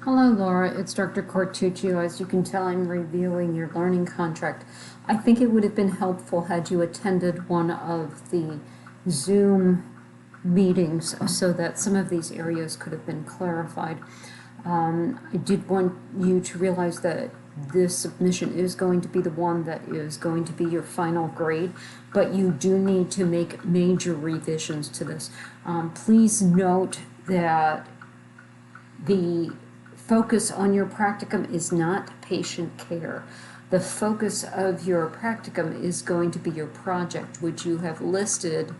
Hello, Laura. It's Dr. Cortuccio. As you can tell, I'm reviewing your learning contract. I think it would have been helpful had you attended one of the Zoom meetings so that some of these areas could have been clarified. I did want you to realize that this submission is going to be the one that is going to be your final grade, but you do need to make major revisions to this. Please note that the focus on your practicum is not patient care. The focus of your practicum is going to be your project, which you have listed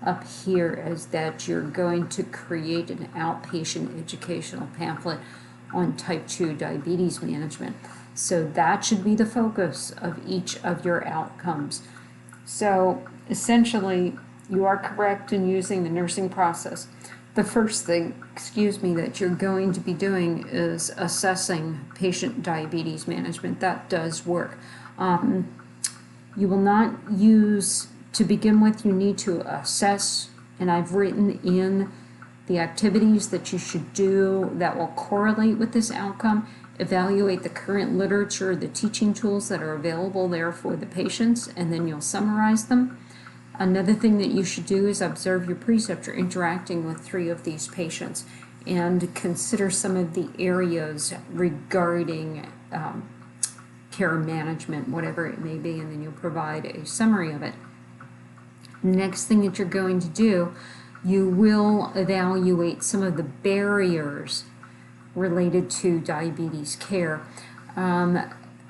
up here as that you're going to create an outpatient educational pamphlet on type 2 diabetes management. So that should be the focus of each of your outcomes. So essentially, you are correct in using the nursing process. The first thing, that you're going to be doing is assessing patient diabetes management. That does work. You will not use, to begin with, you need to assess, and I've written in the activities that you should do that will correlate with this outcome. Evaluate the current literature, the teaching tools that are available there for the patients, and then you'll summarize them. Another thing that you should do is observe your preceptor interacting with 3 of these patients and consider some of the areas regarding care management, whatever it may be, and then you'll provide a summary of it. Next thing that you're going to do, you will evaluate some of the barriers related to diabetes care.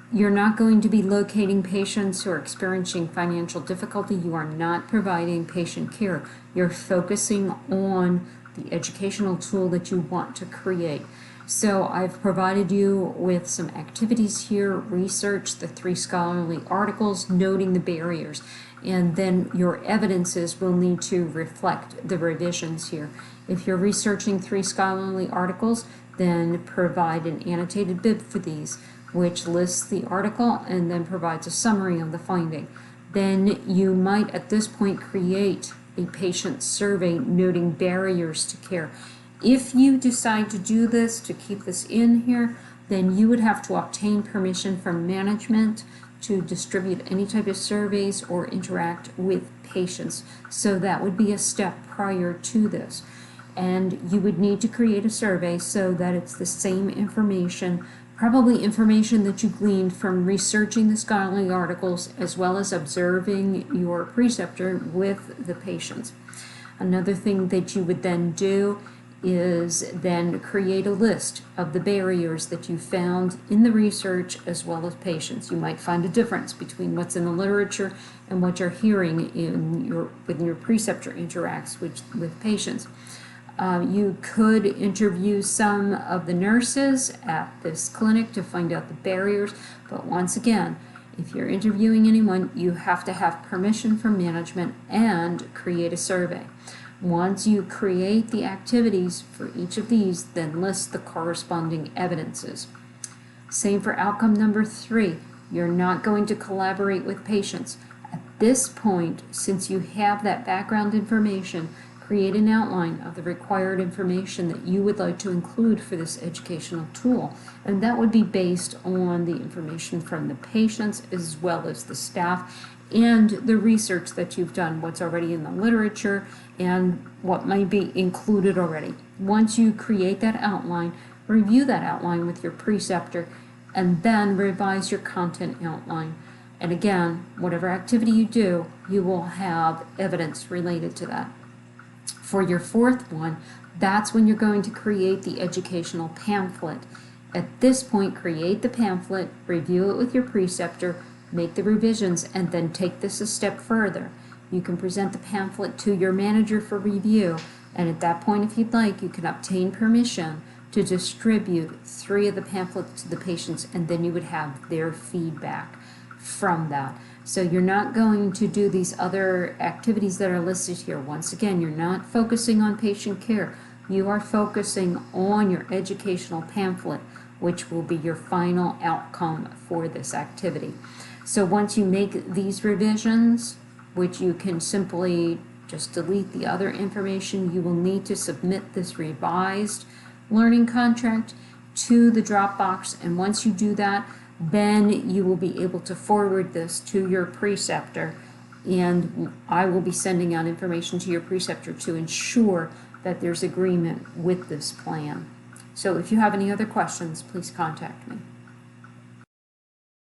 You're not going to be locating patients who are experiencing financial difficulty. You are not providing patient care. You're focusing on the educational tool that you want to create. So I've provided you with some activities here. Research the 3 scholarly articles noting the barriers, and then your evidences will need to reflect the revisions here. If you're researching 3 scholarly articles, then provide an annotated bib for these, which lists the article and then provides a summary of the finding. Then you might at this point create a patient survey noting barriers to care. If you decide to do this, to keep this in here, then you would have to obtain permission from management to distribute any type of surveys or interact with patients. So that would be a step prior to this. And you would need to create a survey so that it's the same information, probably information that you gleaned from researching the scholarly articles as well as observing your preceptor with the patients. Another thing that you would then do is then create a list of the barriers that you found in the research as well as patients. You might find a difference between what's in the literature and what you're hearing when your preceptor interacts with patients. You could interview some of the nurses at this clinic to find out the barriers, but once again, if you're interviewing anyone, you have to have permission from management and create a survey. Once you create the activities for each of these, then list the corresponding evidences. Same for outcome number 3. You're not going to collaborate with patients. At this point, since you have that background information, create an outline of the required information that you would like to include for this educational tool. And that would be based on the information from the patients as well as the staff and the research that you've done, what's already in the literature and what might be included already. Once you create that outline, review that outline with your preceptor and then revise your content outline. And again, whatever activity you do, you will have evidence related to that. For your 4th one, that's when you're going to create the educational pamphlet. At this point, create the pamphlet, review it with your preceptor, make the revisions, and then take this a step further. You can present the pamphlet to your manager for review, and at that point, if you'd like, you can obtain permission to distribute 3 of the pamphlets to the patients, and then you would have their feedback from that. So you're not going to do these other activities that are listed here. Once again, you're not focusing on patient care. You are focusing on your educational pamphlet, which will be your final outcome for this activity. So once you make these revisions, which you can simply just delete the other information, you will need to submit this revised learning contract to the Dropbox, and once you do that, then you will be able to forward this to your preceptor, and I will be sending out information to your preceptor to ensure that there's agreement with this plan. So if you have any other questions, please contact me.